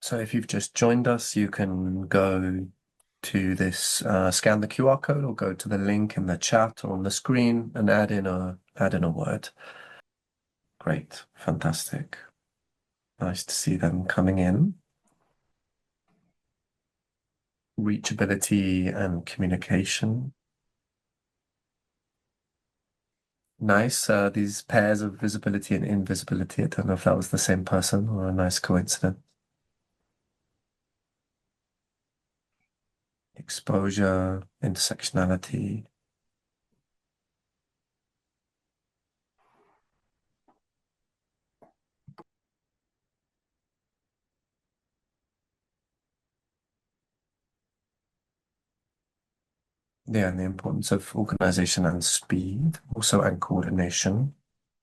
So if you've just joined us, you can go to this scan the QR code or go to the link in the chat or on the screen and add in a word. Great, fantastic. Nice to see them coming in. Reachability and communication. Nice. These pairs of visibility and invisibility. I don't know if that was the same person or a nice coincidence. Exposure, intersectionality. Yeah, and the importance of organization and speed, also and coordination,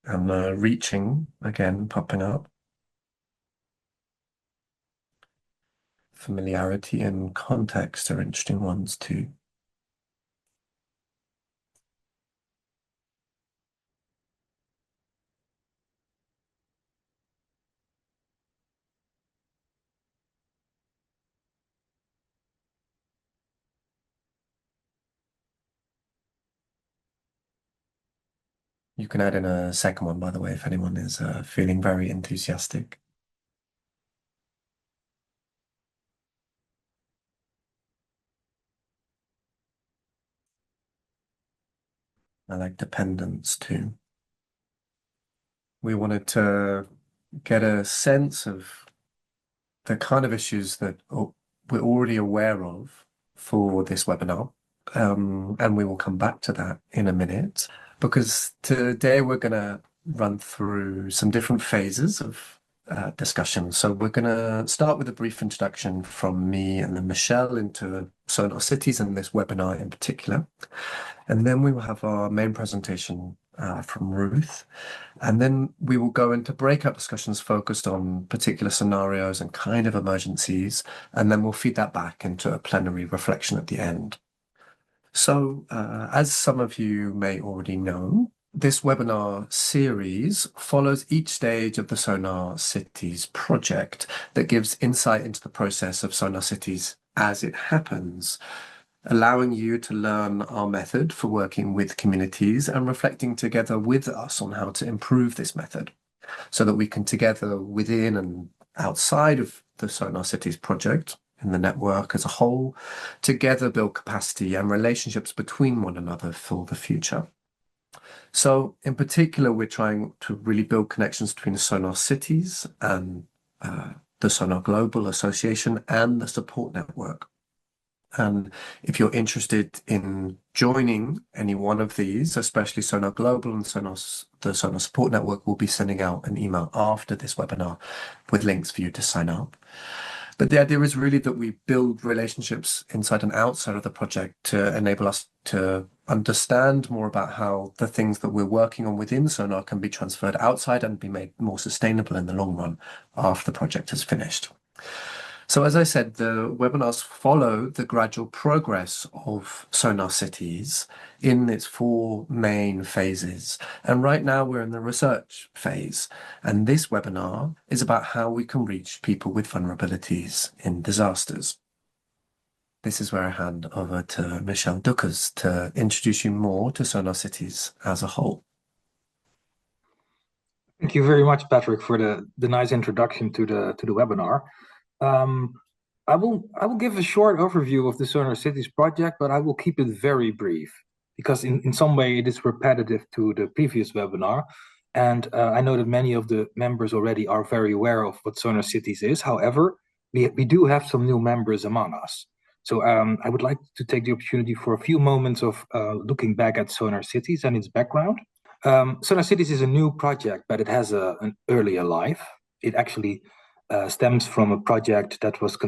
and reaching again popping up. Familiarity and context are interesting ones too. You can add in a second one, by the way, if anyone is feeling very enthusiastic. I like dependence too. We wanted to get a sense of the kind of issues that we're already aware of for this webinar. And we will come back to that in a minute because today we're going to run through some different phases of discussion. So we're going to start with a brief introduction from me and then Michel into Sonar-Cities and this webinar in particular. And then we will have our main presentation from Ruth. And then we will go into breakout discussions focused on particular scenarios and kind of emergencies. And then we'll feed that back into a plenary reflection at the end. So, as some of you may already know, this webinar series follows each stage of the Sonar-Cities project that gives insight into the process of Sonar-Cities as it happens, allowing you to learn our method for working with communities and reflecting together with us on how to improve this method so that we can together within and outside of the Sonar-Cities project in the network as a whole, together build capacity and relationships between one another for the future. So in particular, we're trying to really build connections between the Sonar-Cities and the Sonar Global Association and the support network. And if you're interested in joining any one of these, especially Sonar Global and the Sonar Support Network, will be sending out an email after this webinar with links for you to sign up. But the idea is really that we build relationships inside and outside of the project to enable us to understand more about how the things that we're working on within Sonar can be transferred outside and be made more sustainable in the long run after the project is finished. So as I said, the webinars follow the gradual progress of Sonar-Cities in its four main phases. And right now we're in the research phase. And this webinar is about how we can reach people with vulnerabilities in disasters. This is where I hand over to Michel Dückers to introduce you more to Sonar-Cities as a whole. Thank you very much, Patrick, for the nice introduction to the webinar. I will give a short overview of the Sonar-Cities project, but I will keep it very brief because in some way it is repetitive to the previous webinar. And I know that many of the members already are very aware of what Sonar-Cities is. However, we do have some new members among us. So I would like to take the opportunity for a few moments of looking back at Sonar-Cities and its background. Sonar-Cities is a new project, but it has an earlier life. It actually stems from a project that was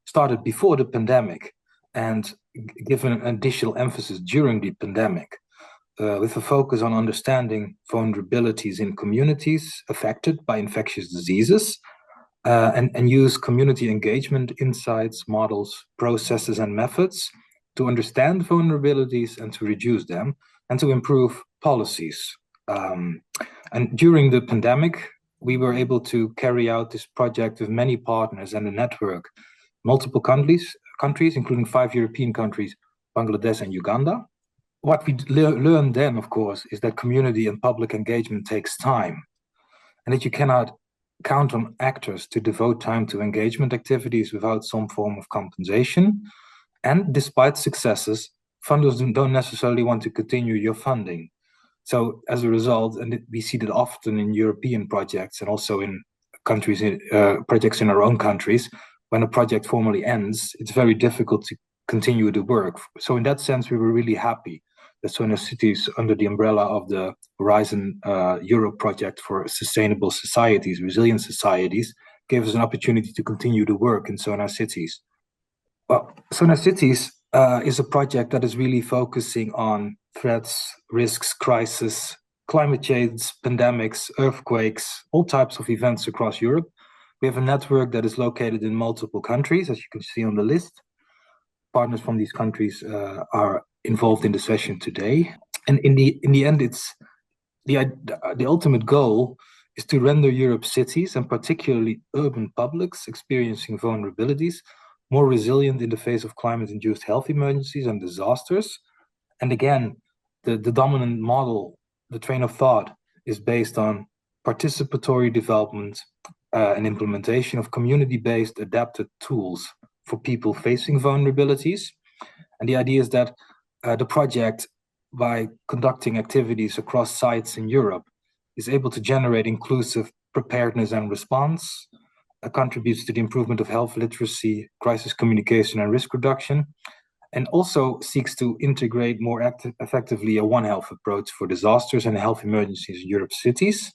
started before the pandemic and given an additional emphasis during the pandemic, with a focus on understanding vulnerabilities in communities affected by infectious diseases, and use community engagement insights, models, processes, and methods to understand vulnerabilities and to reduce them and to improve policies. And during the pandemic, we were able to carry out this project with many partners and a network, multiple countries, including 5 European countries, Bangladesh and Uganda. What we learned then, of course, is that community and public engagement takes time, and that you cannot count on actors to devote time to engagement activities without some form of compensation. And despite successes, funders don't necessarily want to continue your funding. So as a result, and we see that often in European projects and also in countries, projects in our own countries, when a project formally ends, it's very difficult to continue the work. So in that sense, we were really happy that Sonar-Cities, under the umbrella of the Horizon Europe project for sustainable societies, resilient societies, gave us an opportunity to continue the work in Sonar-Cities. Well, Sonar-Cities is a project that is really focusing on threats, risks, crisis, climate change, pandemics, earthquakes, all types of events across Europe. We have a network that is located in multiple countries, as you can see on the list. Partners from these countries are involved in the session today. And in the end, it's the ultimate goal is to render Europe's cities, and particularly urban publics experiencing vulnerabilities, more resilient in the face of climate-induced health emergencies and disasters. And again, the dominant model, the train of thought, is based on participatory development and implementation of community-based adapted tools for people facing vulnerabilities. And the idea is that the project, by conducting activities across sites in Europe, is able to generate inclusive preparedness and response, contributes to the improvement of health literacy, crisis communication, and risk reduction, and also seeks to integrate more effectively a One Health approach for disasters and health emergencies in Europe's cities,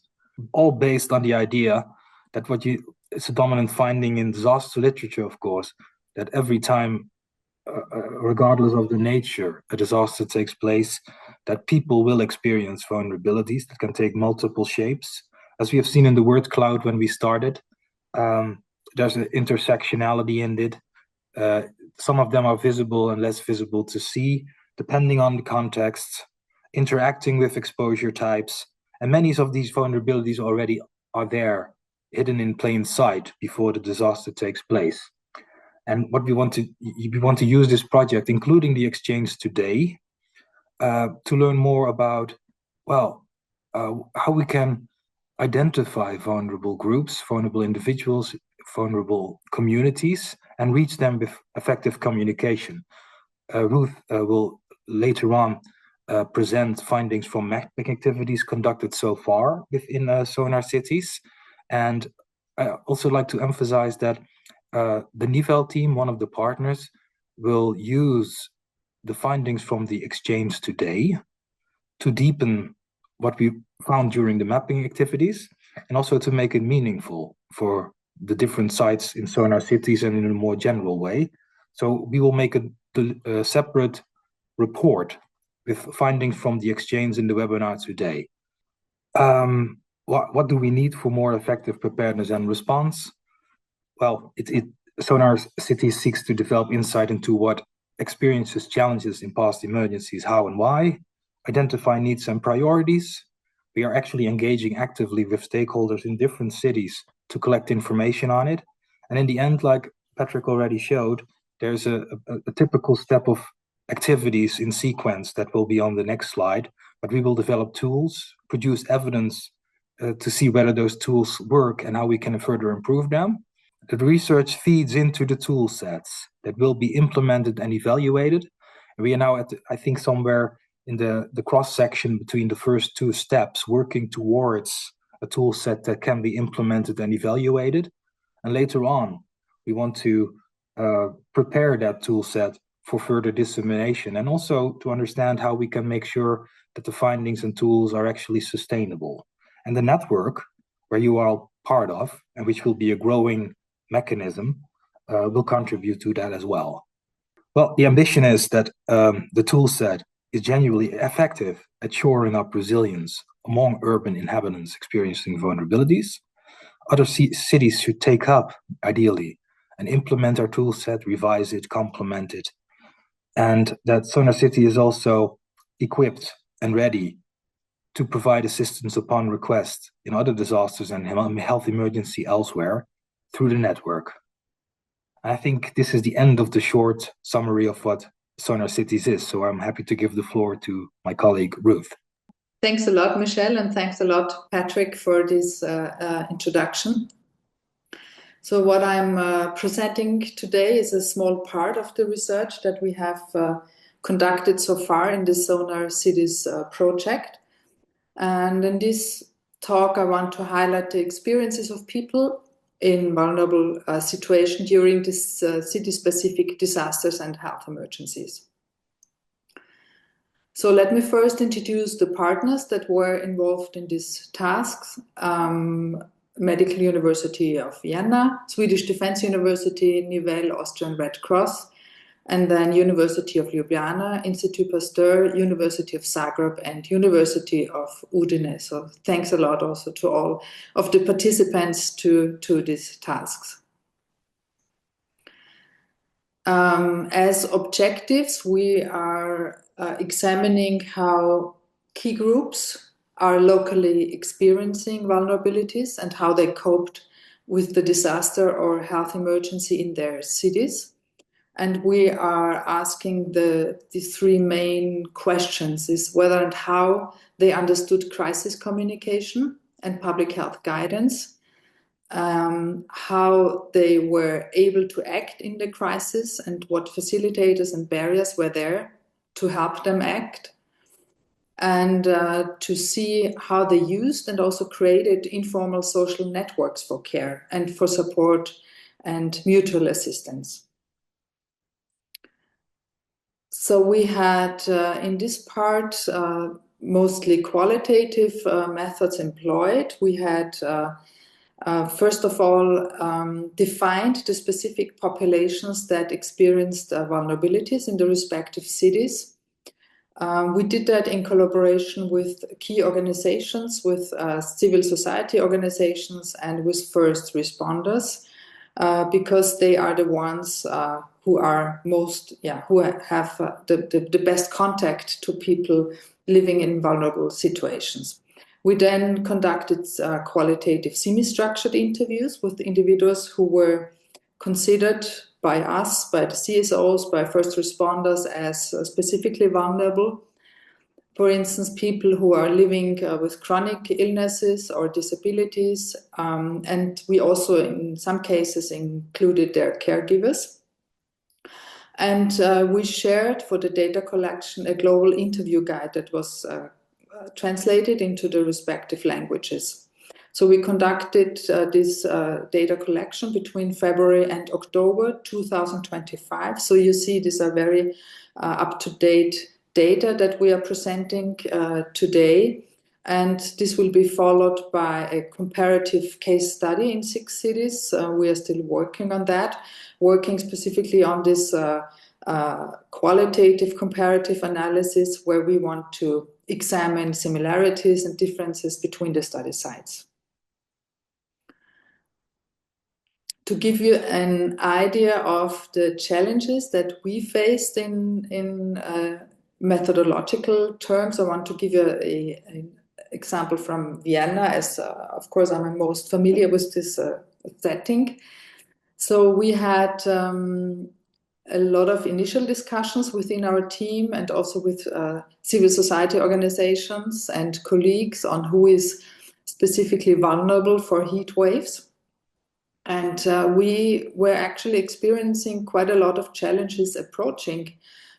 all based on the idea that it's a dominant finding in disaster literature, of course, that every time, regardless of the nature a disaster takes place, that people will experience vulnerabilities that can take multiple shapes. As we have seen in the word cloud when we started, there's an intersectionality in it. Some of them are visible and less visible to see, depending on the context, interacting with exposure types. And many of these vulnerabilities already are there, hidden in plain sight before the disaster takes place. And what we want to use this project, including the exchange today, to learn more about, how we can identify vulnerable groups, vulnerable individuals, vulnerable communities, and reach them with effective communication. Ruth will later on present findings from mapping activities conducted so far within Sonar-Cities. And I also like to emphasize that the Nivel team, one of the partners, will use the findings from the exchange today to deepen what we found during the mapping activities, and also to make it meaningful for the different sites in Sonar-Cities and in a more general way. So we will make a separate report with findings from the exchange in the webinar today. What do we need for more effective preparedness and response? Well, Sonar-Cities seeks to develop insight into what experiences challenges in past emergencies, how and why, identify needs and priorities. We are actually engaging actively with stakeholders in different cities to collect information on it. And in the end, like Patrick already showed, there's a typical step of activities in sequence that will be on the next slide, but we will develop tools, produce evidence to see whether those tools work and how we can further improve them. The research feeds into the tool sets that will be implemented and evaluated. We are now at, I think, somewhere in the cross-section between the first two steps, working towards a tool set that can be implemented and evaluated. And later on, we want to prepare that tool set for further dissemination, and also to understand how we can make sure that the findings and tools are actually sustainable. And the network, where you are part of, and which will be a growing mechanism, will contribute to that as well. Well, the ambition is that the tool set is genuinely effective at shoring up resilience among urban inhabitants experiencing vulnerabilities. Other cities should take up, ideally, and implement our tool set, revise it, complement it, and that Sonar-City is also equipped and ready to provide assistance upon request in other disasters and health emergency elsewhere through the network. I think this is the end of the short summary of what Sonar-Cities is, so I'm happy to give the floor to my colleague, Ruth. Thanks a lot, Michel, and thanks a lot, Patrick, for this introduction. So what I'm presenting today is a small part of the research that we have conducted so far in the Sonar-Cities project. And in this talk, I want to highlight the experiences of people in vulnerable situations during these city-specific disasters and health emergencies. So let me first introduce the partners that were involved in these tasks. Medical University of Vienna, Swedish Defense University, Nivelle, Austrian Red Cross, and then University of Ljubljana, Institut Pasteur, University of Zagreb, and University of Udine. So thanks a lot also to all of the participants to these tasks. As objectives, we are examining how key groups are locally experiencing vulnerabilities and how they coped with the disaster or health emergency in their cities. And we are asking the three main questions is whether and how they understood crisis communication and public health guidance, how they were able to act in the crisis and what facilitators and barriers were there to help them act, and to see how they used and also created informal social networks for care and for support and mutual assistance. So we had in this part mostly qualitative methods employed. We had first of all defined the specific populations that experienced vulnerabilities in the respective cities. We did that in collaboration with key organizations, with civil society organizations, and with first responders, because they are the ones who are who have the best contact to people living in vulnerable situations. We then conducted qualitative semi-structured interviews with individuals who were considered by us, by the CSOs, by first responders as specifically vulnerable. For instance, people who are living with chronic illnesses or disabilities, and we also in some cases included their caregivers. And we shared for the data collection a global interview guide that was translated into the respective languages. So we conducted this data collection between February and October 2025. So you see these are very up-to-date data that we are presenting today. And this will be followed by a comparative case study in 6 cities. We are still working on that, working specifically on this qualitative comparative analysis where we want to examine similarities and differences between the study sites. To give you an idea of the challenges that we faced in methodological terms, I want to give you an example from Vienna, as of course I'm most familiar with this setting. So we had a lot of initial discussions within our team and also with civil society organizations and colleagues on who is specifically vulnerable for heat waves. And we were actually experiencing quite a lot of challenges approaching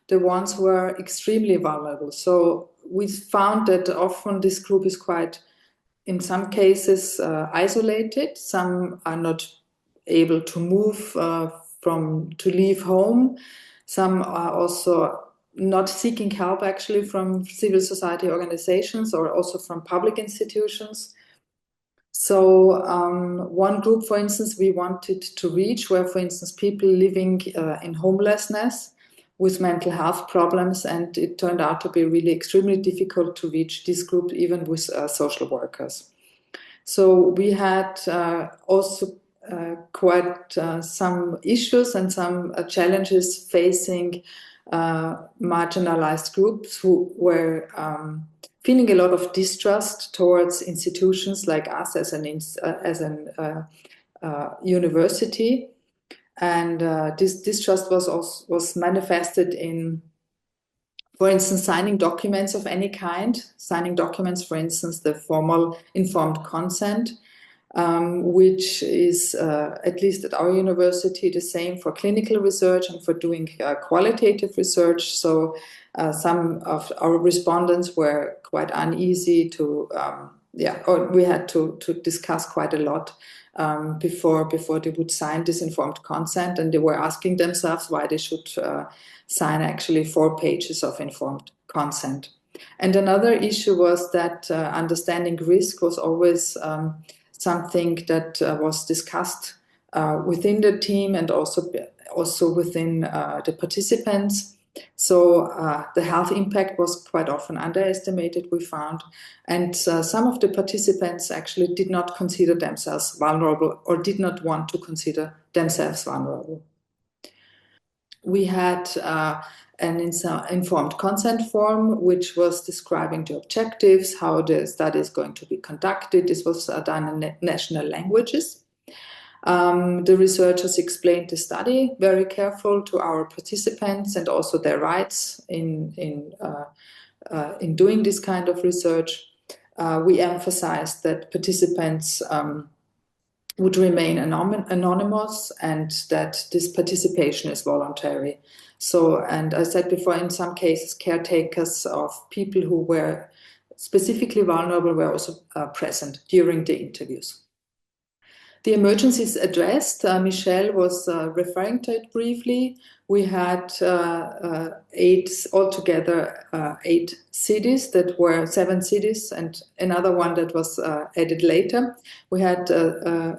the ones who are extremely vulnerable. So we found that often this group is quite, in some cases, isolated. Some are not able to move to leave home. Some are also not seeking help actually from civil society organizations or also from public institutions. So one group, for instance, we wanted to reach were, for instance, people living in homelessness with mental health problems, and it turned out to be really extremely difficult to reach this group, even with social workers. So we had also quite some issues and some challenges facing marginalized groups who were feeling a lot of distrust towards institutions like us as an university. And this distrust was manifested in, for instance, signing documents of any kind, signing documents, for instance, the formal informed consent, which is, at least at our university, the same for clinical research and for doing qualitative research. So some of our respondents were quite uneasy to, or we had to discuss quite a lot before they would sign this informed consent, and they were asking themselves why they should sign actually 4 pages of informed consent. And another issue was that understanding risk was always something that was discussed within the team and also within the participants. So the health impact was quite often underestimated, we found. And some of the participants actually did not consider themselves vulnerable or did not want to consider themselves vulnerable. We had an informed consent form, which was describing the objectives, how the study is going to be conducted. This was done in national languages. The researchers explained the study very careful to our participants and also their rights in doing this kind of research. We emphasized that participants would remain anonymous and that this participation is voluntary. So, and I said before, in some cases, caretakers of people who were specifically vulnerable were also present during the interviews. The emergencies addressed, Michel was referring to it briefly. We had altogether 8 cities that were 7 cities and another one that was added later. We had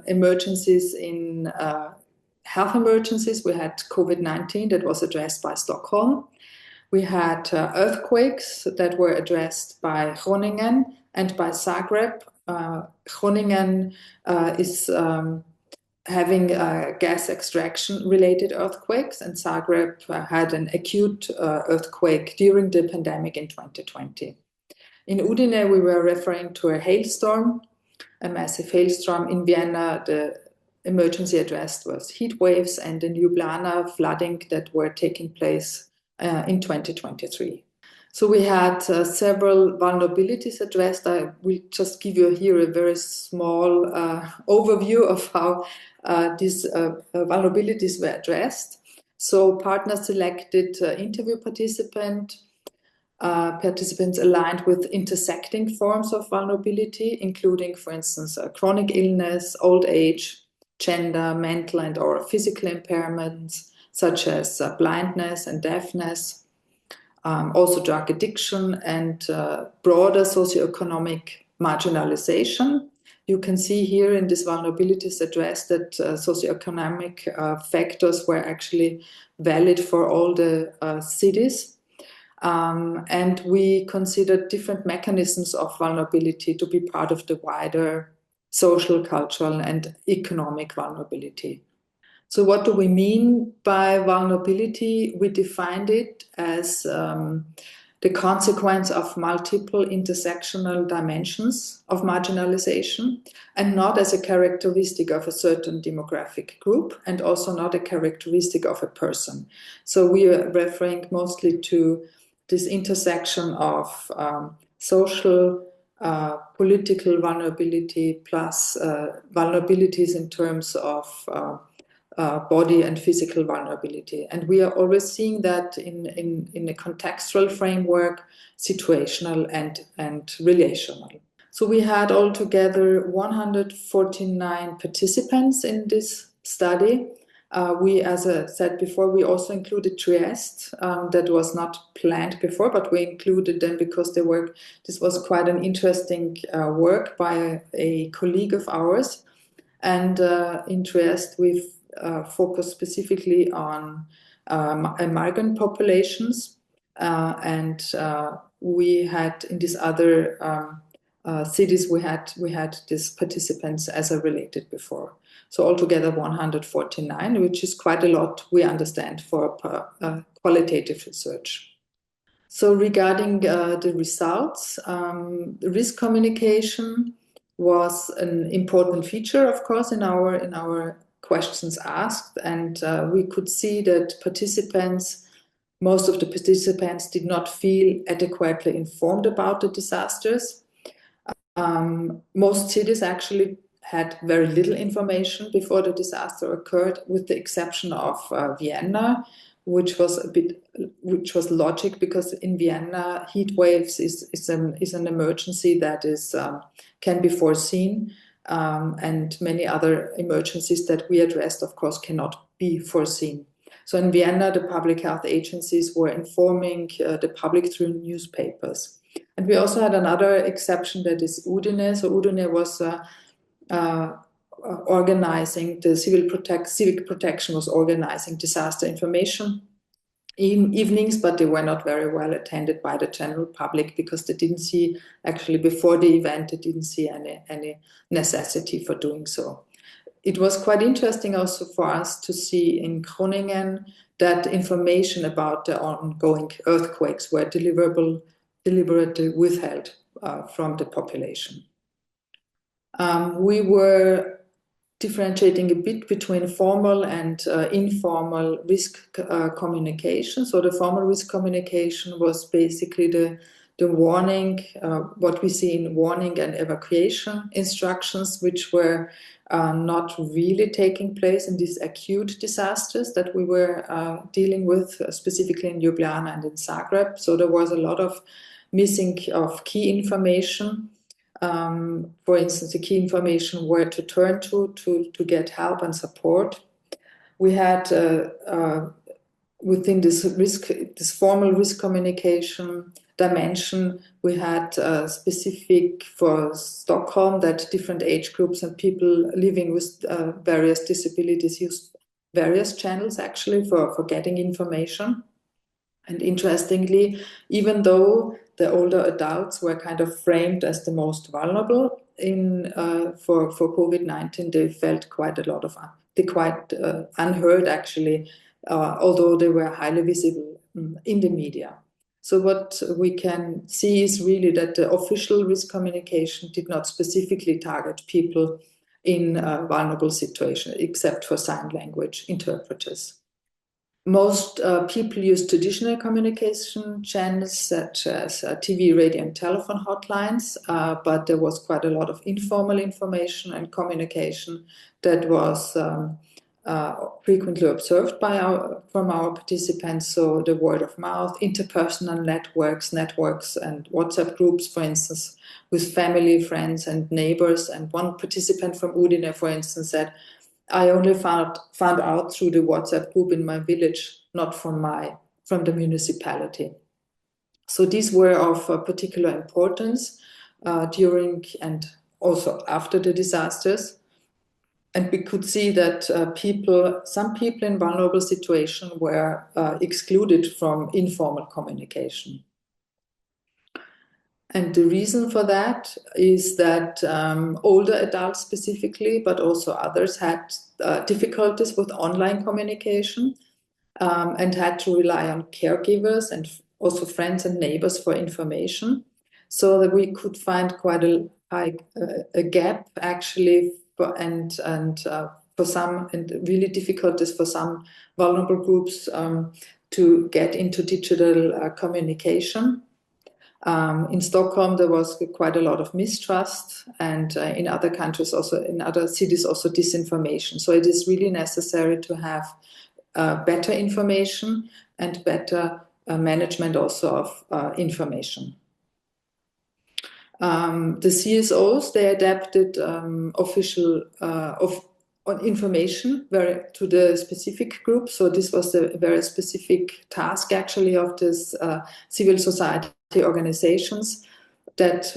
emergencies in health emergencies. We had COVID-19 that was addressed by Stockholm. We had earthquakes that were addressed by Groningen and by Zagreb. Groningen is having gas extraction related earthquakes, and Zagreb had an acute earthquake during the pandemic in 2020. In Udine, we were referring to a hailstorm, a massive hailstorm. In Vienna, the emergency addressed was heat waves, and in Ljubljana, flooding that were taking place in 2023. So we had several vulnerabilities addressed. I will just give you here a very small overview of how these vulnerabilities were addressed. So partners selected interview participants aligned with intersecting forms of vulnerability, including, for instance, chronic illness, old age, gender, mental and or physical impairments, such as blindness and deafness, also drug addiction and broader socioeconomic marginalization. You can see here in these vulnerabilities addressed that socioeconomic factors were actually valid for all the cities. And we considered different mechanisms of vulnerability to be part of the wider social, cultural, and economic vulnerability. So what do we mean by vulnerability? We defined it as the consequence of multiple intersectional dimensions of marginalization, and not as a characteristic of a certain demographic group, and also not a characteristic of a person. So we are referring mostly to this intersection of social, political vulnerability plus vulnerabilities in terms of body and physical vulnerability. And we are always seeing that in a contextual framework, situational and relational. So we had altogether 149 participants in this study. We, as I said before, we also included Trieste. That was not planned before, but we included them because this was quite an interesting work by a colleague of ours. And in Trieste, we've focused specifically on migrant populations. And we had in these other cities, we had these participants, as I related before. So altogether 149, which is quite a lot, we understand, for qualitative research. So regarding the results, risk communication was an important feature, of course, in our questions asked, and we could see that most of the participants did not feel adequately informed about the disasters. Most cities actually had very little information before the disaster occurred, with the exception of Vienna, which was logic, because in Vienna heat waves is an emergency that can be foreseen, and many other emergencies that we addressed, of course, cannot be foreseen. So in Vienna, the public health agencies were informing the public through newspapers. And we also had another exception, that is Udine. So Udine was organizing the civic protection was organizing disaster information evenings, but they were not very well attended by the general public, because they didn't see, actually before the event, they didn't see any necessity for doing so. It was quite interesting also for us to see in Groningen that information about the ongoing earthquakes were deliberately withheld from the population. We were differentiating a bit between formal and informal risk communication. So the formal risk communication was basically the warning, what we see in warning and evacuation instructions, which were not really taking place in these acute disasters that we were dealing with, specifically in Ljubljana and in Zagreb. So there was a lot of missing of key information. For instance, the key information where to turn to get help and support. We had within this formal risk communication dimension, we had specific for Stockholm, that different age groups and people living with various disabilities used various channels actually for getting information. And interestingly, even though the older adults were kind of framed as the most vulnerable for COVID-19, they felt quite unheard actually, although they were highly visible in the media. So what we can see is really that the official risk communication did not specifically target people in a vulnerable situation, except for sign language interpreters. Most people use traditional communication channels such as TV, radio, and telephone hotlines, but there was quite a lot of informal information and communication that was frequently observed from our participants. So the word of mouth, interpersonal networks, and WhatsApp groups, for instance, with family, friends, and neighbors. And one participant from Udine, for instance, said, I only found out through the WhatsApp group in my village, not from the municipality. So these were of particular importance during and also after the disasters. And we could see that some people in vulnerable situations were excluded from informal communication. And the reason for that is that older adults specifically, but also others, had difficulties with online communication and had to rely on caregivers and also friends and neighbors for information. So that we could find quite a gap actually, for some, and really difficulties for some vulnerable groups to get into digital communication. In Stockholm, there was quite a lot of mistrust, and in other countries, also in other cities, also disinformation. So it is really necessary to have better information and better management also of information. The CSOs, they adapted official information to the specific group. So this was a very specific task actually of this civil society organizations, that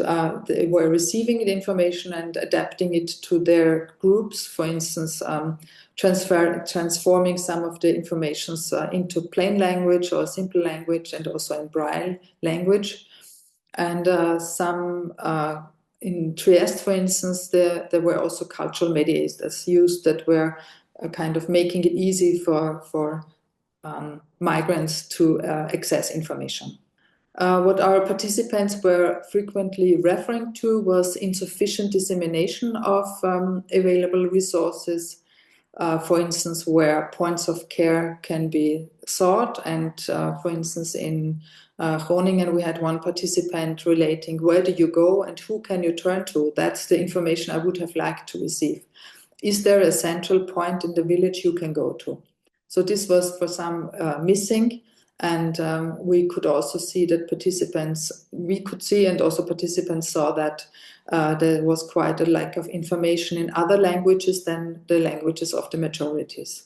they were receiving the information and adapting it to their groups. For instance, transforming some of the informations into plain language or simple language, and also in Braille language. And in Trieste, for instance, there were also cultural mediators used that were kind of making it easy for migrants to access information. What our participants were frequently referring to was insufficient dissemination of available resources, for instance, where points of care can be sought. And for instance, in Groningen, we had one participant relating, where do you go and who can you turn to? That's the information I would have liked to receive. Is there a central point in the village you can go to? So this was for some missing. And we could also see that participants saw that there was quite a lack of information in other languages than the languages of the majorities.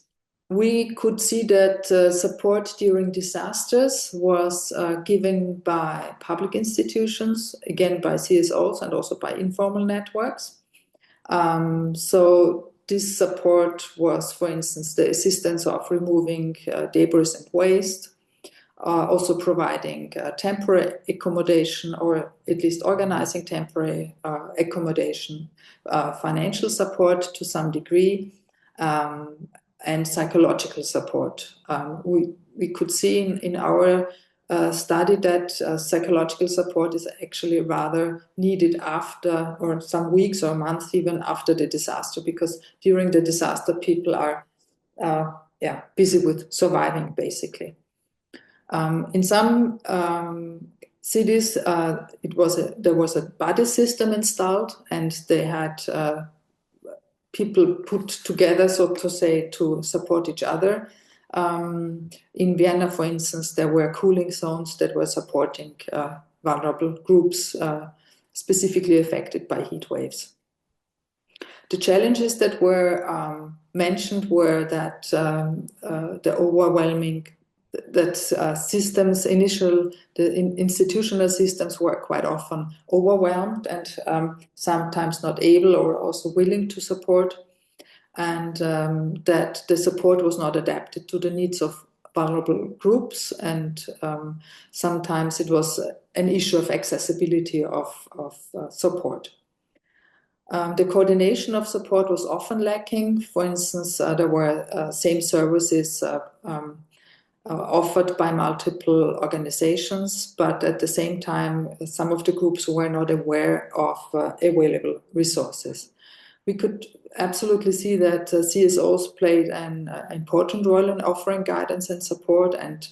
We could see that support during disasters was given by public institutions, again by CSOs and also by informal networks. So this support was, for instance, the assistance of removing debris and waste, also providing temporary accommodation, or at least organizing temporary accommodation, financial support to some degree, and psychological support. We could see in our study that psychological support is actually rather needed after, or some weeks or months even after the disaster, because during the disaster people are busy with surviving, basically. In some cities, there was a buddy system installed, and they had people put together, so to say, to support each other. In Vienna, for instance, there were cooling zones that were supporting vulnerable groups specifically affected by heat waves. The challenges that were mentioned were that the overwhelming institutional systems were quite often overwhelmed and sometimes not able or also willing to support, and that the support was not adapted to the needs of vulnerable groups, and sometimes it was an issue of accessibility of support. The coordination of support was often lacking. For instance, there were same services offered by multiple organizations, but at the same time, some of the groups were not aware of available resources. We could absolutely see that CSOs played an important role in offering guidance and support, and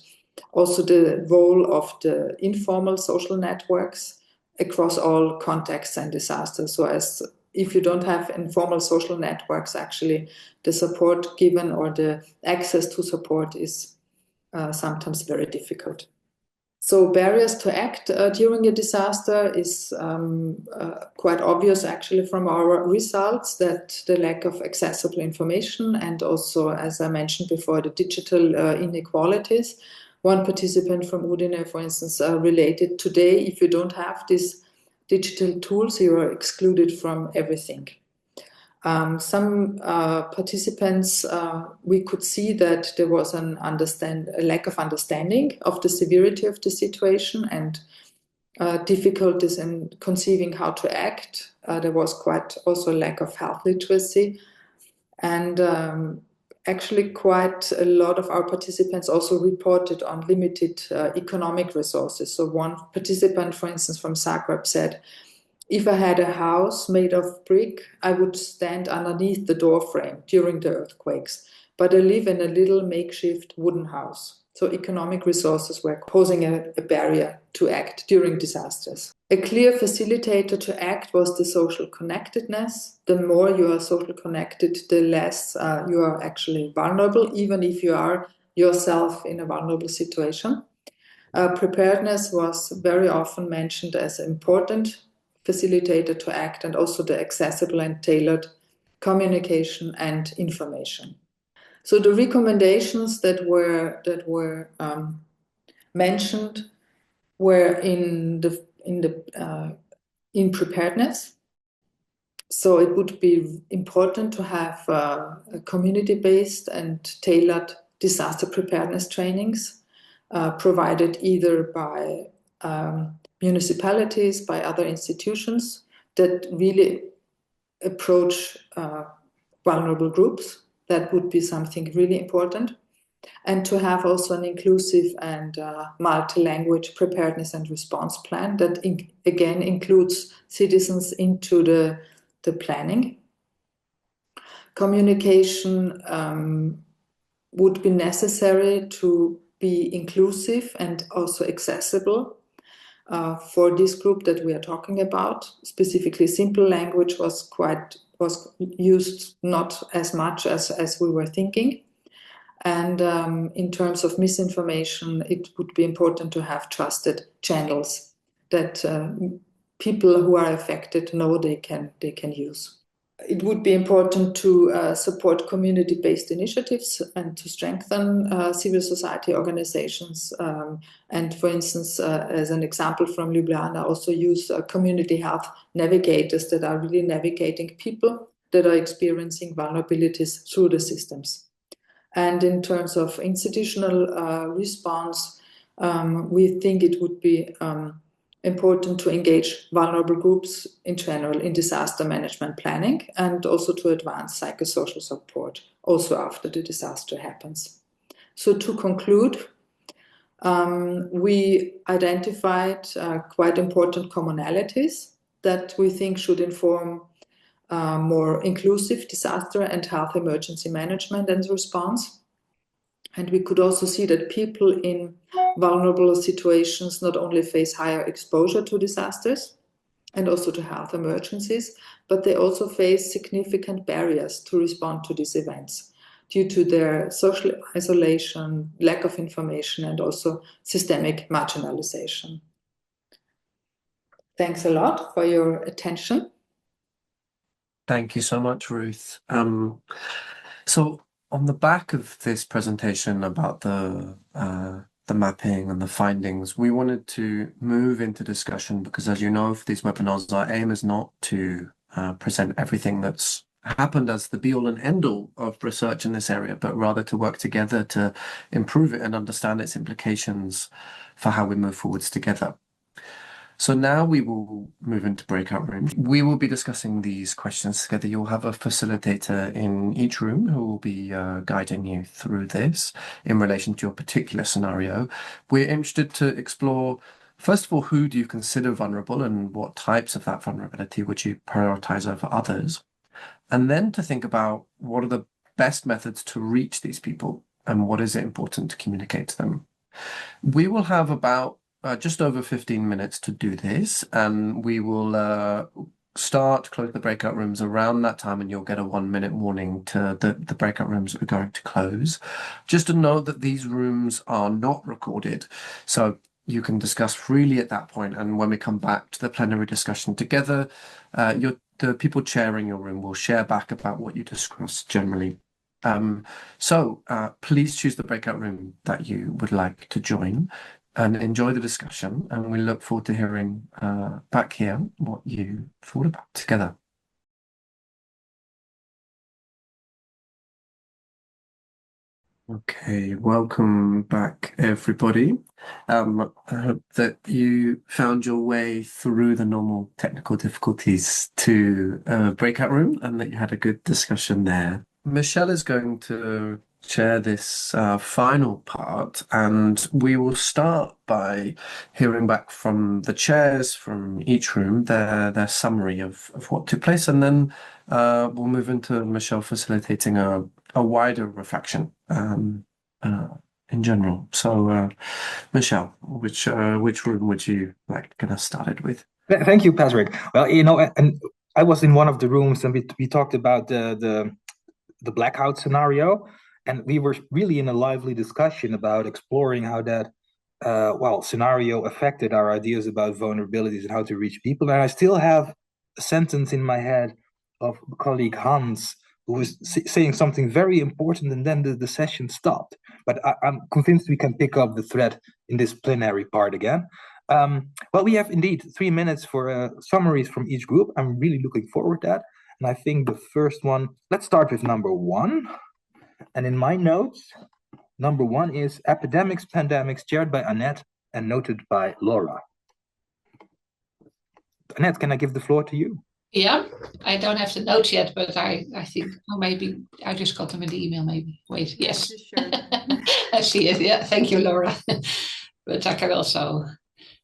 also the role of the informal social networks across all contexts and disasters. So as if you don't have informal social networks, actually the support given or the access to support is sometimes very difficult. So barriers to act during a disaster is quite obvious actually from our results, that the lack of accessible information and also, as I mentioned before, the digital inequalities. One participant from Udine, for instance, related, today, if you don't have these digital tools, you are excluded from everything. Some participants, we could see that there was a lack of understanding of the severity of the situation and difficulties in conceiving how to act. There was quite also a lack of health literacy, and actually quite a lot of our participants also reported on limited economic resources. So one participant, for instance, from Zagreb said, if I had a house made of brick, I would stand underneath the door frame during the earthquakes, but I live in a little makeshift wooden house. So economic resources were posing a barrier to act during disasters. A clear facilitator to act was the social connectedness. The more you are social connected, the less you are actually vulnerable, even if you are yourself in a vulnerable situation. Preparedness was very often mentioned as important facilitator to act, and also the accessible and tailored communication and information. So the recommendations that were mentioned were in preparedness. So it would be important to have community-based and tailored disaster preparedness trainings provided either by municipalities, by other institutions that really approach vulnerable groups. That would be something really important. and to have also an inclusive and multi-language preparedness and response plan that again includes citizens into the planning. Communication would be necessary to be inclusive and also accessible for this group that we are talking about. Specifically, simple language was used not as much as we were thinking. And in terms of misinformation, it would be important to have trusted channels that people who are affected know they can use. It would be important to support community-based initiatives and to strengthen civil society organizations. And for instance, as an example from Ljubljana, also use community health navigators that are really navigating people that are experiencing vulnerabilities through the systems. And in terms of institutional response, we think it would be important to engage vulnerable groups in general in disaster management planning and also to advance psychosocial support also after the disaster happens. So to conclude, we identified quite important commonalities that we think should inform more inclusive disaster and health emergency management and response. And we could also see that people in vulnerable situations not only face higher exposure to disasters and also to health emergencies, but they also face significant barriers to respond to these events due to their social isolation, lack of information, and also systemic marginalization. Thanks a lot for your attention. Thank you so much, Ruth. So on the back of this presentation about the mapping and the findings, we wanted to move into discussion because, as you know, for these webinars, our aim is not to present everything that's happened as the be-all and end-all of research in this area, but rather to work together to improve it and understand its implications for how we move forwards together. So now we will move into breakout rooms. We will be discussing these questions together. You'll have a facilitator in each room who will be guiding you through this in relation to your particular scenario. We're interested to explore, first of all, who do you consider vulnerable and what types of that vulnerability would you prioritize over others? And then to think about what are the best methods to reach these people and what is it important to communicate to them. We will have about just over 15 minutes to do this, and we will close the breakout rooms around that time, and you'll get a 1-minute warning to the breakout rooms are going to close. Just to note that these rooms are not recorded, so you can discuss freely at that point, and when we come back to the plenary discussion together, the people chairing your room will share back about what you discussed generally. So please choose the breakout room that you would like to join and enjoy the discussion, and we look forward to hearing back here what you thought about together. Okay, welcome back, everybody. I hope that you found your way through the normal technical difficulties to a breakout room and that you had a good discussion there. Michel is going to share this final part, and we will start by hearing back from the chairs from each room, their summary of what took place, and then we'll move into Michel facilitating a wider reflection in general. So, Michel, which room would you like to get us started with? Thank you, Patrick. Well, and I was in one of the rooms, and we talked about the blackout scenario, and we were really in a lively discussion about exploring how that scenario affected our ideas about vulnerabilities and how to reach people. And I still have a sentence in my head of colleague Hans, who was saying something very important, and then the session stopped. But I'm convinced we can pick up the thread in this plenary part again. Well, we have indeed 3 minutes for summaries from each group. I'm really looking forward to that. And I think the first one, let's start with number 1. And in my notes, number 1 is epidemics, pandemics, chaired by Annette and noted by Laura. Annette, can I give the floor to you? Yeah, I don't have the notes yet, but I think, oh, maybe I just got them in the email, maybe. Wait, yes. I see it. Yeah, thank you, Laura. But I can also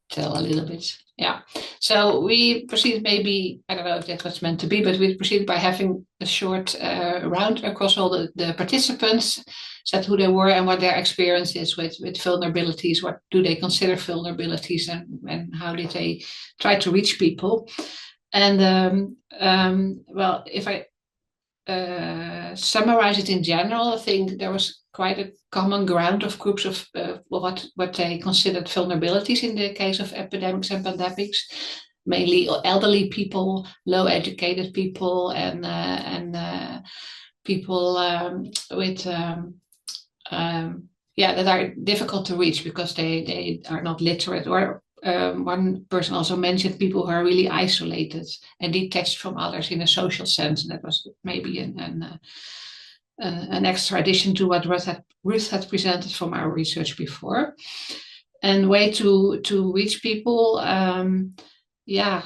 tell a little bit. Yeah. So we proceeded, maybe, I don't know if that was meant to be, but we proceeded by having a short round across all the participants, said who they were and what their experience is with vulnerabilities, what do they consider vulnerabilities, and how did they try to reach people. And well, if I summarize it in general, I think there was quite a common ground of groups of what they considered vulnerabilities in the case of epidemics and pandemics, mainly elderly people, low educated people, and people with yeah, that are difficult to reach because they are not literate. Or one person also mentioned people who are really isolated and detached from others in a social sense, and that was maybe an extra addition to what Ruth had presented from our research before. And way to reach people, yeah,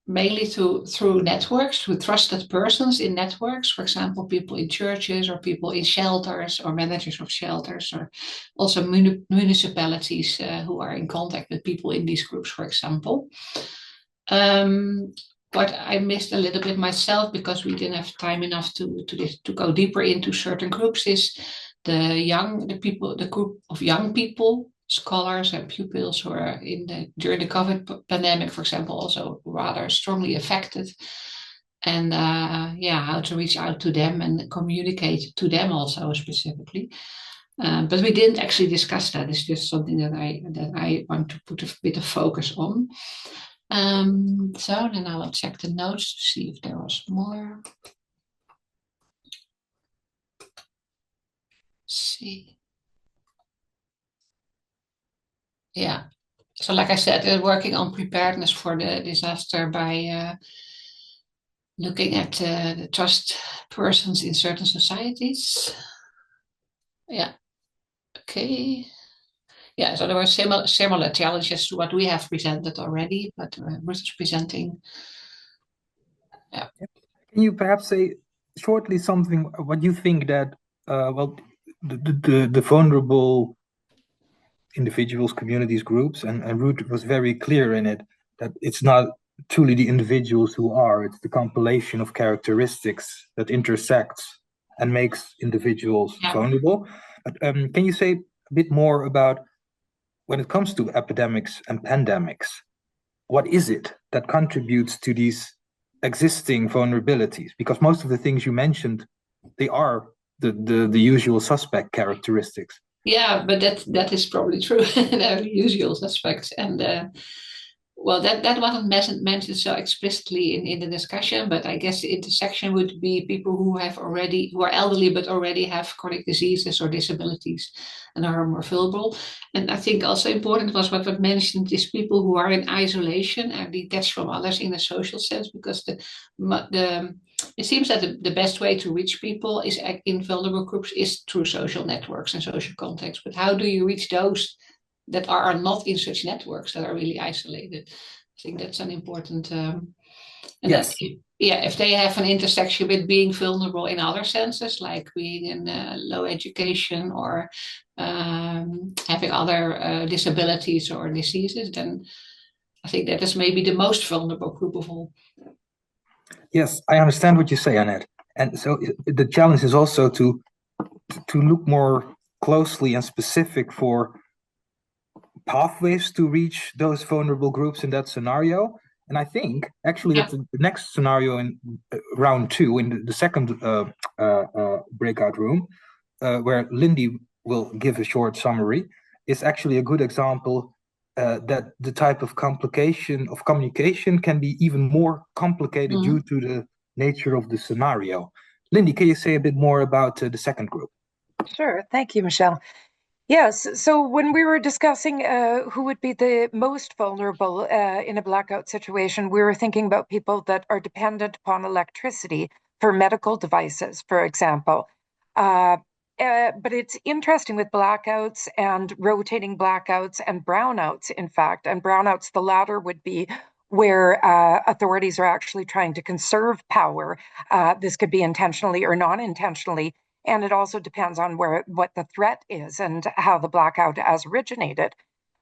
mainly through networks, through trusted persons in networks, for example, people in churches or people in shelters or managers of shelters, or also municipalities who are in contact with people in these groups, for example. What I missed a little bit myself, because we didn't have time enough to go deeper into certain groups, is the group of young people, scholars and pupils who are during the COVID pandemic, for example, also rather strongly affected. And yeah, how to reach out to them and communicate to them also specifically. But we didn't actually discuss that. It's just something that I want to put a bit of focus on. So then I will check the notes to see if there was more. Let's see. Yeah. So like I said, they're working on preparedness for the disaster by looking at the trust persons in certain societies. Yeah. Okay. Yeah, so there were similar challenges to what we have presented already, but Ruth is presenting. Yeah. Can you perhaps say shortly something what you think that well the vulnerable individuals, communities, groups, and Ruth was very clear in it that it's not truly the individuals who are, it's the compilation of characteristics that intersects and makes individuals vulnerable. But can you say a bit more about when it comes to epidemics and pandemics, what is it that contributes to these existing vulnerabilities? Because most of the things you mentioned, they are the usual suspect characteristics. Yeah, but that is probably true. They're the usual suspects, and well, that wasn't mentioned so explicitly in the discussion, but I guess the intersection would be people who are elderly but already have chronic diseases or disabilities and are more vulnerable. And I think also important was what was mentioned is people who are in isolation and detached from others in a social sense, because it seems that the best way to reach people is in vulnerable groups is through social networks and social contacts. But how do you reach those that are not in such networks, that are really isolated? I think that's an important. And yes. If they have an intersection with being vulnerable in other senses, like being in low education or having other disabilities or diseases, then I think that is maybe the most vulnerable group of all. Yes, I understand what you say, Annette. And so the challenge is also to look more closely and specific for pathways to reach those vulnerable groups in that scenario. And I think actually that the next scenario in round 2, in the second breakout room, where Lindy will give a short summary, is actually a good example that the type of complication of communication can be even more complicated due to the nature of the scenario. Lindy, can you say a bit more about the second group? Sure. Thank you, Michel. Yes. So when we were discussing who would be the most vulnerable in a blackout situation, we were thinking about people that are dependent upon electricity for medical devices, for example. But it's interesting with blackouts and rotating blackouts and brownouts, in fact. And brownouts, the latter would be where authorities are actually trying to conserve power. This could be intentionally or non-intentionally, and it also depends on what the threat is and how the blackout has originated.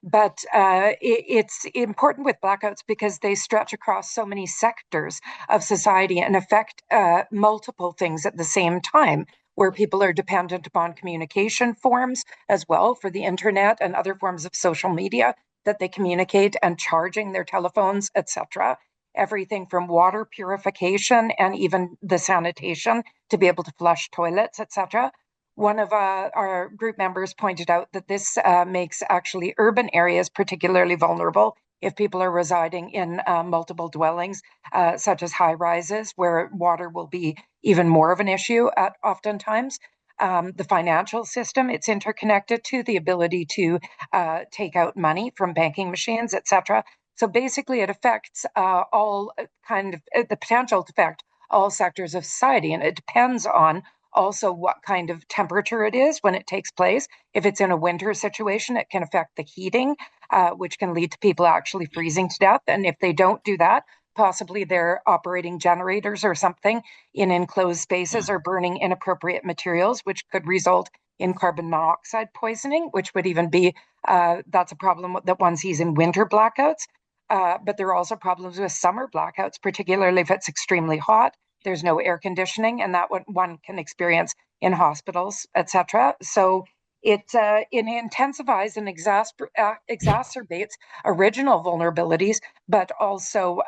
But it's important with blackouts because they stretch across so many sectors of society and affect multiple things at the same time, where people are dependent upon communication forms as well for the internet and other forms of social media that they communicate, and charging their telephones, etc. Everything from water purification and even the sanitation to be able to flush toilets, etc. One of our group members pointed out that this makes actually urban areas particularly vulnerable if people are residing in multiple dwellings, such as high rises, where water will be even more of an issue at oftentimes. The financial system, it's interconnected to the ability to take out money from banking machines, etc. So basically, it affects all kind of the potential to affect all sectors of society, and it depends on also what kind of temperature it is when it takes place. If it's in a winter situation, it can affect the heating, which can lead to people actually freezing to death. And if they don't do that, possibly they're operating generators or something in enclosed spaces or burning inappropriate materials, which could result in carbon monoxide poisoning, which would even be, that's a problem that one sees in winter blackouts. But there are also problems with summer blackouts, particularly if it's extremely hot. There's no air conditioning, and that one can experience in hospitals, etc. So it intensifies and exacerbates original vulnerabilities, but also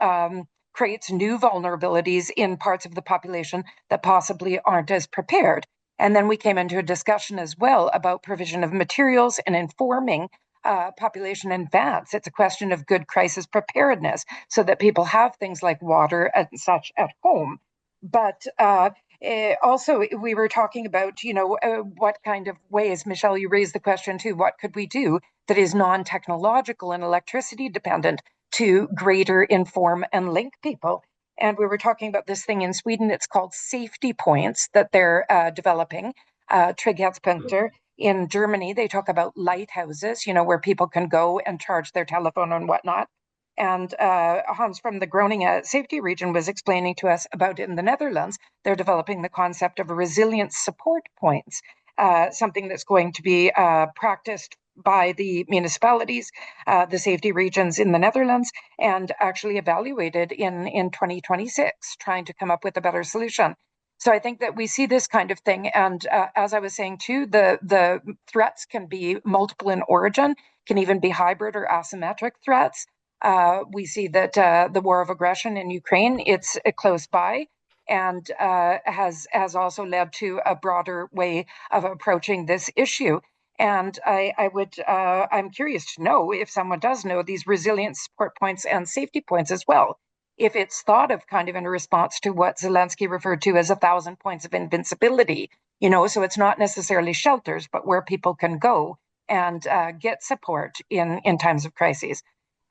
creates new vulnerabilities in parts of the population that possibly aren't as prepared. And then we came into a discussion as well about provision of materials and informing population in advance. It's a question of good crisis preparedness so that people have things like water and such at home. But also, we were talking about, what kind of ways, Michel, you raised the question too, what could we do that is non-technological and electricity dependent to greater inform and link people? And we were talking about this thing in Sweden, it's called safety points that they're developing, Trygghetspunkter. In Germany, they talk about lighthouses, where people can go and charge their telephone and whatnot. And Hans from the Groningen safety region was explaining to us about in the Netherlands, they're developing the concept of resilience support points, something that's going to be practiced by the municipalities, the safety regions in the Netherlands, and actually evaluated in 2026, trying to come up with a better solution. So I think that we see this kind of thing. And as I was saying too, the threats can be multiple in origin, can even be hybrid or asymmetric threats. We see that the war of aggression in Ukraine, it's close by, and has also led to a broader way of approaching this issue. And I'm curious to know if someone does know these resilience support points and safety points as well. If it's thought of kind of in response to what Zelensky referred to as 1,000 points of invincibility, so it's not necessarily shelters, but where people can go and get support in times of crises.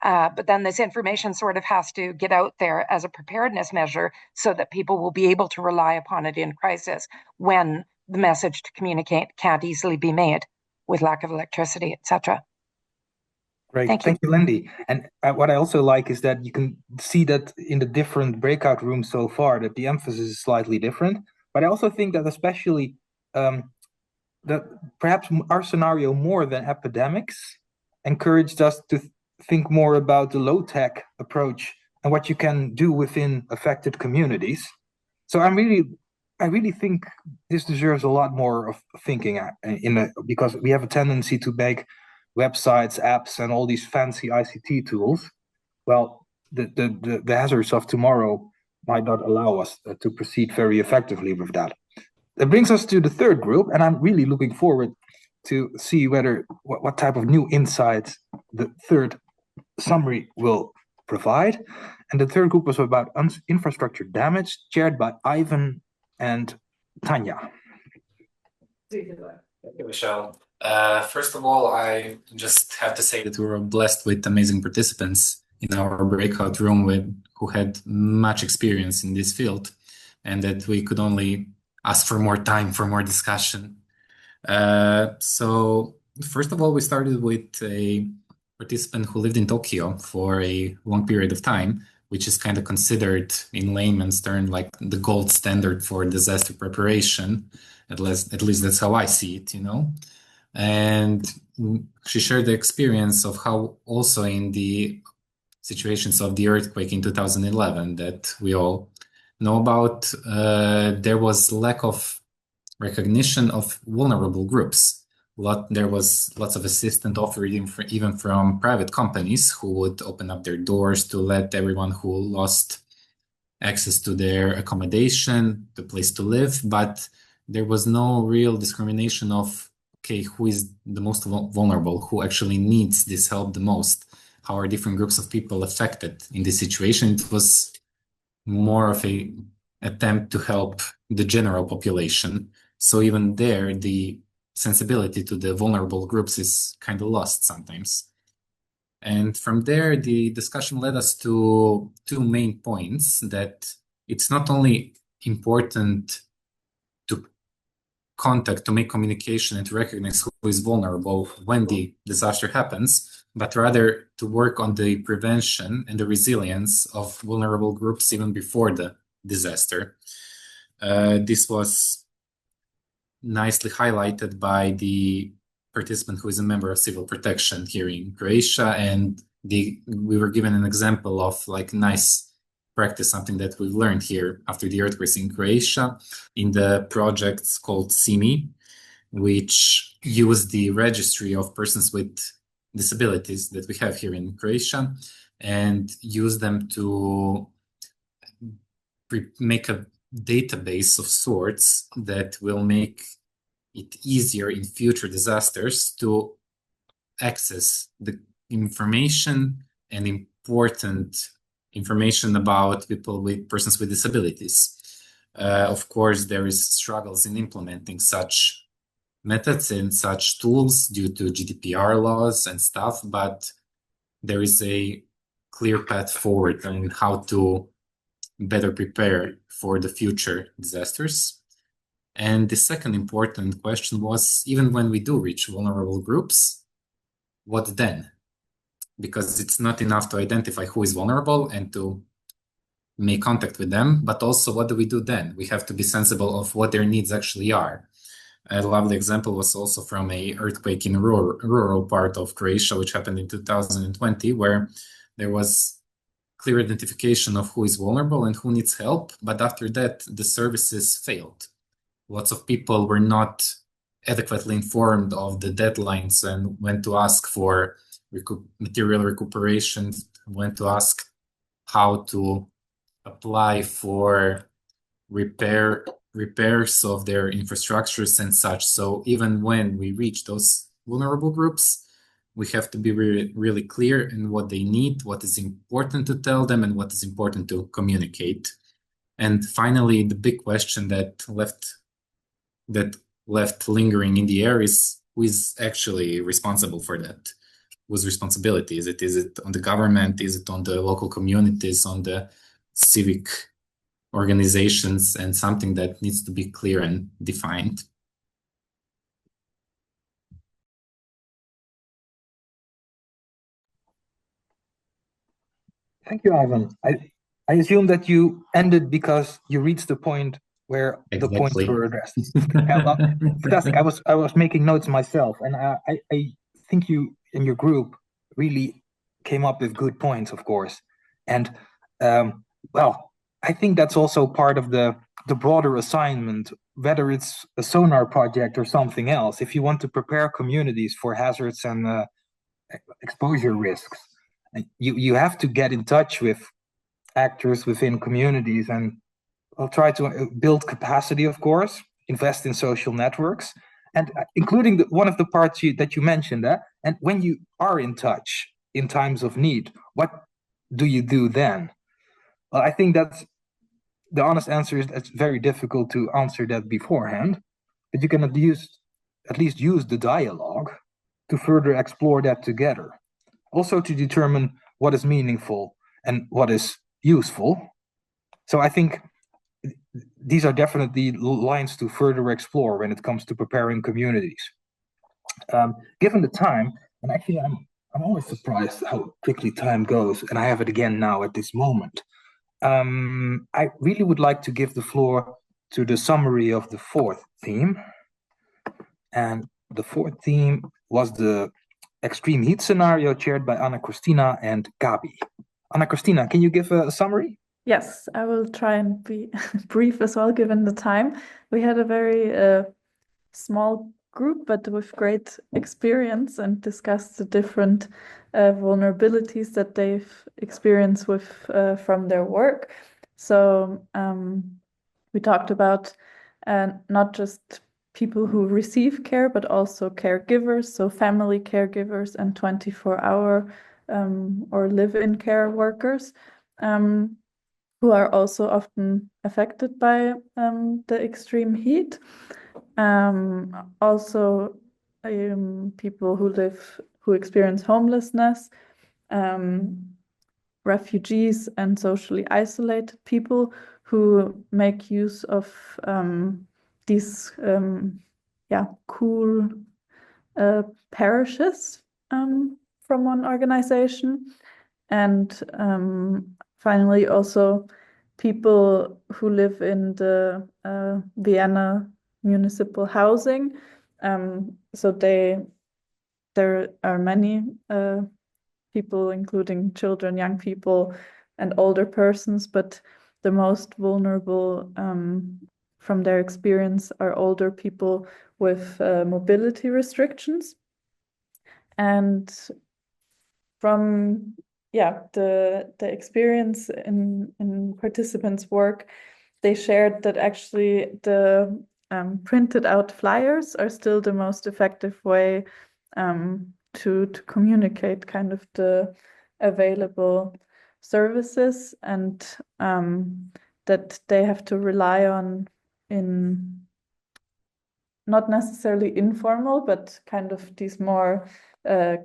But then this information sort of has to get out there as a preparedness measure so that people will be able to rely upon it in crisis when the message to communicate can't easily be made with lack of electricity, etc. Great. Thank you, Lindy. And what I also like is that you can see that in the different breakout rooms so far, that the emphasis is slightly different. But I also think that especially that perhaps our scenario more than epidemics encouraged us to think more about the low-tech approach and what you can do within affected communities. So I really think this deserves a lot more of thinking because we have a tendency to make websites, apps, and all these fancy ICT tools. Well, the hazards of tomorrow might not allow us to proceed very effectively with that. That brings us to the third group, and I'm really looking forward to see what type of new insights the third summary will provide. And the third group was about infrastructure damage, chaired by Ivan and Tanya. Thank you, Michel. First of all, I just have to say that we were blessed with amazing participants in our breakout room who had much experience in this field, and that we could only ask for more time for more discussion. So first of all, we started with a participant who lived in Tokyo for a long period of time, which is kind of considered in layman's term like the gold standard for disaster preparation. At least that's how I see it, And she shared the experience of how also in the situations of the earthquake in 2011 that we all know about, there was lack of recognition of vulnerable groups. There was lots of assistance offered even from private companies who would open up their doors to let everyone who lost access to their accommodation, the place to live, but there was no real discrimination of, okay, who is the most vulnerable, who actually needs this help the most, how are different groups of people affected in this situation. It was more of a attempt to help the general population. So even there, the sensibility to the vulnerable groups is kind of lost sometimes. And from there, the discussion led us to two main points: that it's not only important to contact, to make communication and to recognize who is vulnerable when the disaster happens, but rather to work on the prevention and the resilience of vulnerable groups even before the disaster. This was nicely highlighted by the participant who is a member of civil protection here in Croatia, and we were given an example of like nice practice, something that we've learned here after the earthquakes in Croatia in the projects called SIMI, which use the registry of persons with disabilities that we have here in Croatia and use them to make a database of sorts that will make it easier in future disasters to access the information and important information about persons with disabilities. Of course, there is struggles in implementing such methods and such tools due to GDPR laws and stuff, but there is a clear path forward on how to better prepare for the future disasters. And the second important question was, even when we do reach vulnerable groups, what then? Because it's not enough to identify who is vulnerable and to make contact with them, but also what do we do then? We have to be sensible of what their needs actually are. A lovely example was also from a earthquake in rural part of Croatia, which happened in 2020, where there was clear identification of who is vulnerable and who needs help. But after that, the services failed. Lots of people were not adequately informed of the deadlines and went to ask for material recuperation, went to ask how to apply for repairs of their infrastructures and such. So even when we reach those vulnerable groups, we have to be really clear in what they need, what is important to tell them, and what is important to communicate. And finally, the big question that left lingering in the air is, who is actually responsible for that? Whose responsibility is it? Is it on the government? Is it on the local communities, on the civic organizations? And something that needs to be clear and defined. Thank you, Ivan. I assume that you ended because you reached the point where the points were addressed. Fantastic. I was making notes myself, and I think you and your group really came up with good points, of course. And well, I think that's also part of the broader assignment, whether it's a sonar project or something else. If you want to prepare communities for hazards and exposure risks, you have to get in touch with actors within communities, and I'll try to build capacity, of course, invest in social networks, and including one of the parts that you mentioned. And when you are in touch in times of need, what do you do then? Well, I think that's the honest answer is it's very difficult to answer that beforehand, but you can at least use the dialogue to further explore that together. Also to determine what is meaningful and what is useful. So I think these are definitely lines to further explore when it comes to preparing communities. Given the time, and actually I'm always surprised how quickly time goes, and I have it again now at this moment. I really would like to give the floor to the summary of the fourth theme. And the fourth theme was the extreme heat scenario chaired by Anna Christina and Gabi. Anna Christina, can you give a summary? Yes, I will try and be brief as well, given the time. We had a very small group, but with great experience, and discussed the different vulnerabilities that they've experienced with from their work. So we talked about not just people who receive care, but also caregivers, so family caregivers and 24-hour or live-in care workers, who are also often affected by the extreme heat. Also, people who experience homelessness, refugees, and socially isolated people who make use of these cool parishes from one organization. And finally, also people who live in the Vienna municipal housing. So there are many people, including children, young people, and older persons, but the most vulnerable from their experience are older people with mobility restrictions. And from the experience in participants' work, they shared that actually the printed out flyers are still the most effective way to communicate kind of the available services, and that they have to rely on in not necessarily informal, but kind of these more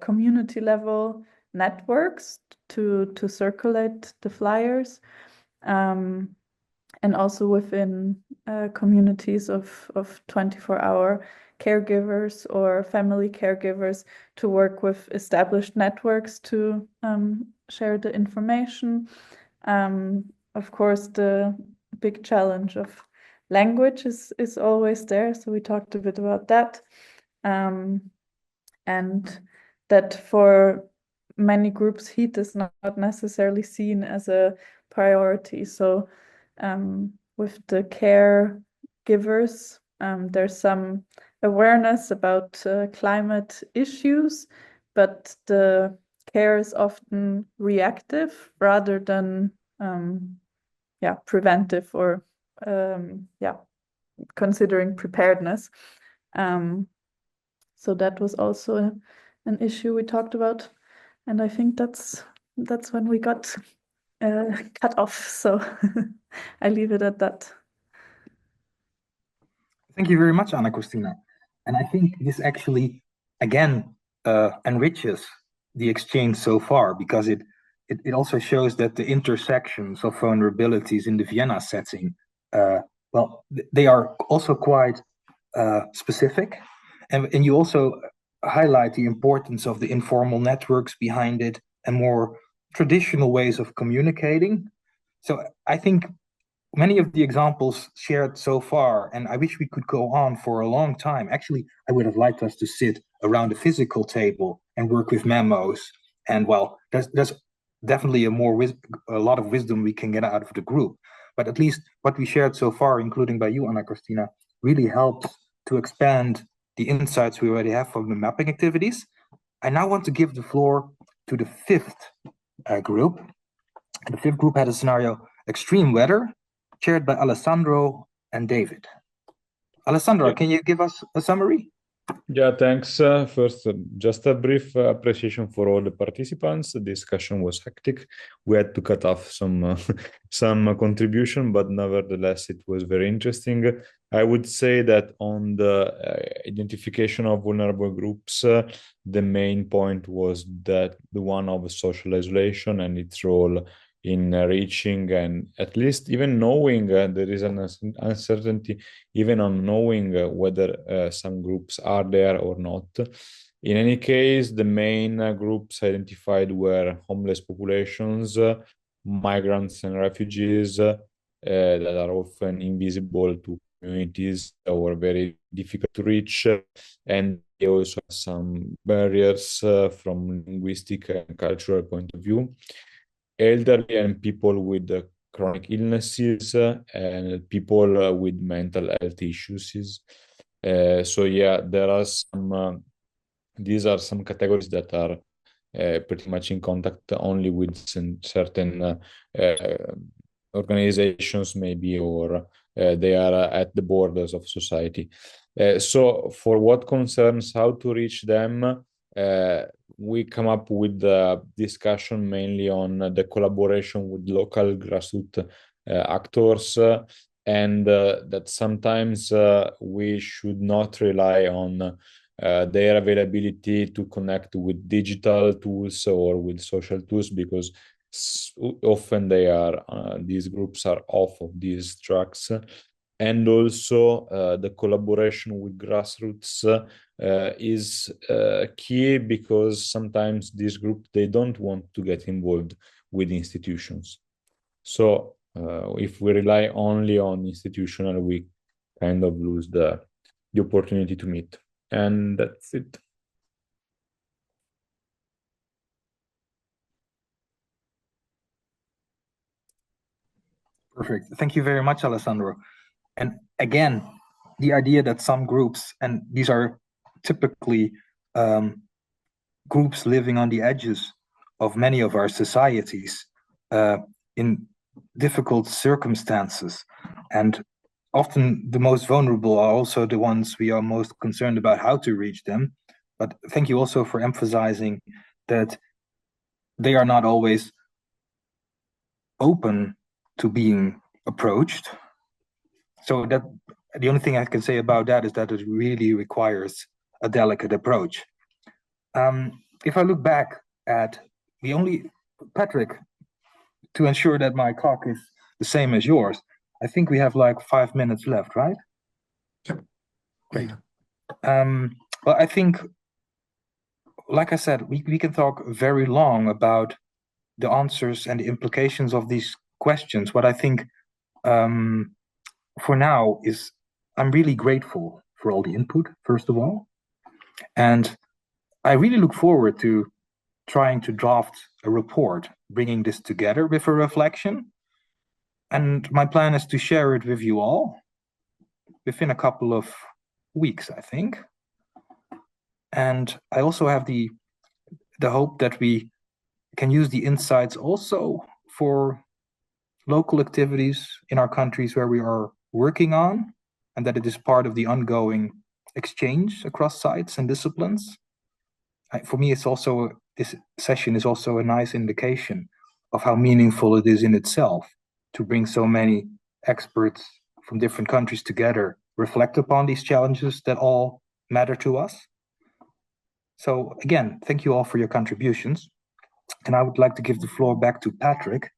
community level networks to circulate the flyers, and also within communities of 24-hour caregivers or family caregivers to work with established networks to share the information. Of course, the big challenge of language is always there, so we talked a bit about that, and that for many groups, heat is not necessarily seen as a priority. So with the caregivers, there's some awareness about climate issues, but the care is often reactive rather than preventive or considering preparedness. So that was also an issue we talked about, and I think that's when we got cut off. So I leave it at that. Thank you very much, Anna Christina. And I think this actually, again, enriches the exchange so far, because it also shows that the intersections of vulnerabilities in the Vienna setting, they are also quite specific. And you also highlight the importance of the informal networks behind it and more traditional ways of communicating. So I think many of the examples shared so far, and I wish we could go on for a long time. Actually, I would have liked us to sit around a physical table and work with memos. And well, there's definitely a lot of wisdom we can get out of the group. But at least what we shared so far, including by you, Anna Christina, really helps to expand the insights we already have from the mapping activities. I now want to give the floor to the fifth group. The fifth group had a scenario, extreme weather, chaired by Alessandro and David. Alessandro, can you give us a summary? Yeah, thanks. First, just a brief appreciation for all the participants. The discussion was hectic. We had to cut off some contribution, but nevertheless, it was very interesting. I would say that on the identification of vulnerable groups, the main point was that the one of social isolation and its role in reaching and at least even knowing there is an uncertainty even on knowing whether some groups are there or not. In any case, the main groups identified were homeless populations, migrants and refugees that are often invisible to communities or very difficult to reach, and they also have some barriers from linguistic and cultural point of view. Elderly and people with chronic illnesses and people with mental health issues. So yeah, there are some. These are some categories that are pretty much in contact only with certain organizations, maybe, or they are at the borders of society. So, for what concerns how to reach them, we come up with the discussion mainly on the collaboration with local grassroots actors, and that sometimes we should not rely on their availability to connect with digital tools or with social tools, because often these groups are off of these tracks. And also the collaboration with grassroots is key, because sometimes these groups, they don't want to get involved with institutions. So if we rely only on institutional, we kind of lose the opportunity to meet. And that's it. Perfect. Thank you very much, Alessandro. And again, the idea that some groups, and these are typically groups living on the edges of many of our societies in difficult circumstances, and often the most vulnerable are also the ones we are most concerned about how to reach them. But thank you also for emphasizing that they are not always open to being approached. So that the only thing I can say about that is that it really requires a delicate approach. If I look back at Patrick, to ensure that my clock is the same as yours, I think we have like 5 minutes left, right? Yep. Great. Well, I think, like I said, we can talk very long about the answers and the implications of these questions. What I think for now is I'm really grateful for all the input, first of all. And I really look forward to trying to draft a report, bringing this together with a reflection. And my plan is to share it with you all within a couple of weeks, I think. And I also have the hope that we can use the insights also for local activities in our countries where we are working on, and that it is part of the ongoing exchange across sites and disciplines. For me, this session is also a nice indication of how meaningful it is in itself to bring so many experts from different countries together, reflect upon these challenges that all matter to us. So again, thank you all for your contributions. And I would like to give the floor back to Patrick,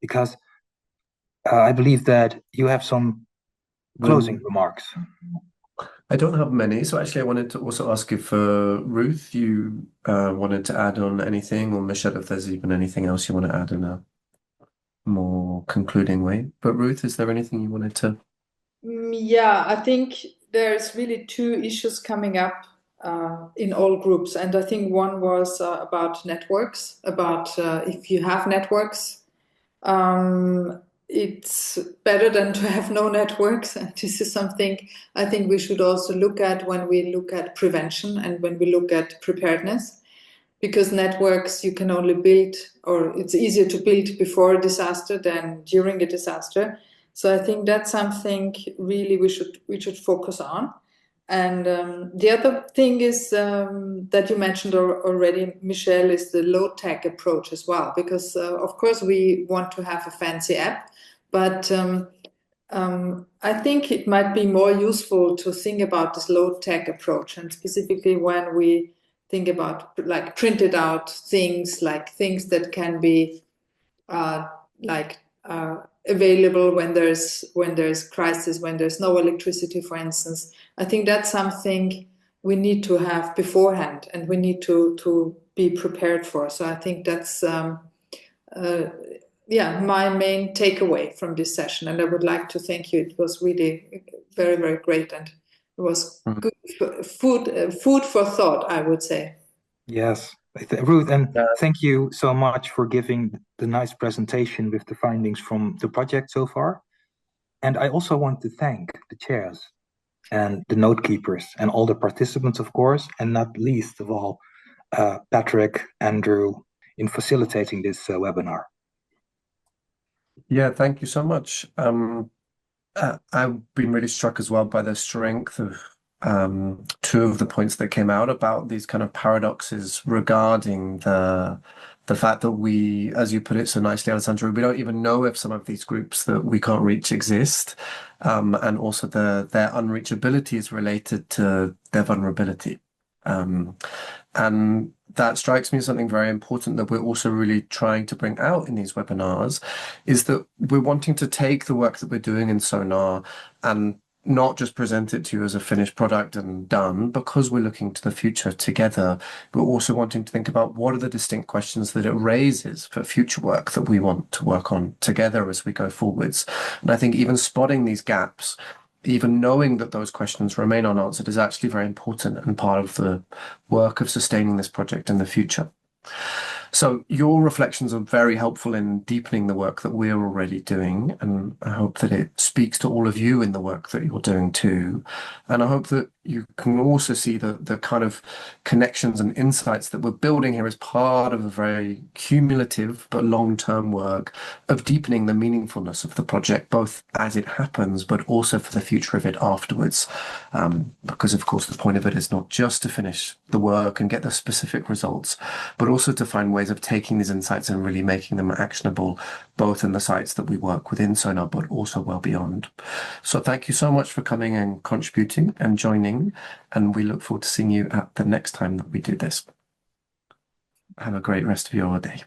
because I believe that you have some closing remarks. I don't have many, so actually I wanted to also ask if Ruth, you wanted to add on anything, or Michel, if there's even anything else you want to add in a more concluding way. But Ruth, is there anything you wanted to? Yeah, I think there's really two issues coming up in all groups. And I think one was about networks, about if you have networks, it's better than to have no networks. And this is something I think we should also look at when we look at prevention and when we look at preparedness, because networks you can only build, or it's easier to build before a disaster than during a disaster. So I think that's something really we should focus on. And the other thing is that you mentioned already, Michel, is the low-tech approach as well, because of course we want to have a fancy app, but I think it might be more useful to think about this low-tech approach, and specifically when we think about like printed out things, like things that can be available when there's crisis, when there's no electricity, for instance. I think that's something we need to have beforehand, and we need to be prepared for. So I think that's my main takeaway from this session, and I would like to thank you. It was really very, very great, and it was good food for thought, I would say. Yes, Ruth, and thank you so much for giving the nice presentation with the findings from the project so far. And I also want to thank the chairs and the note keepers and all the participants, of course, and not least of all, Patrick, Andrew, in facilitating this webinar. Yeah, thank you so much. I've been really struck as well by the strength of two of the points that came out about these kind of paradoxes regarding the fact that we, as you put it so nicely, Alessandro, we don't even know if some of these groups that we can't reach exist, and also their unreachability is related to their vulnerability. And that strikes me as something very important that we're also really trying to bring out in these webinars, is that we're wanting to take the work that we're doing in Sonar and not just present it to you as a finished product and done, because we're looking to the future together. We're also wanting to think about what are the distinct questions that it raises for future work that we want to work on together as we go forwards. And I think even spotting these gaps, even knowing that those questions remain unanswered, is actually very important and part of the work of sustaining this project in the future. So your reflections are very helpful in deepening the work that we're already doing, and I hope that it speaks to all of you in the work that you're doing too. And I hope that you can also see the kind of connections and insights that we're building here as part of a very cumulative but long-term work of deepening the meaningfulness of the project, both as it happens, but also for the future of it afterwards. Because of course, the point of it is not just to finish the work and get the specific results, but also to find ways of taking these insights and really making them actionable, both in the sites that we work within Sonar, but also well beyond. So thank you so much for coming and contributing and joining, and we look forward to seeing you at the next time that we do this. Have a great rest of your day.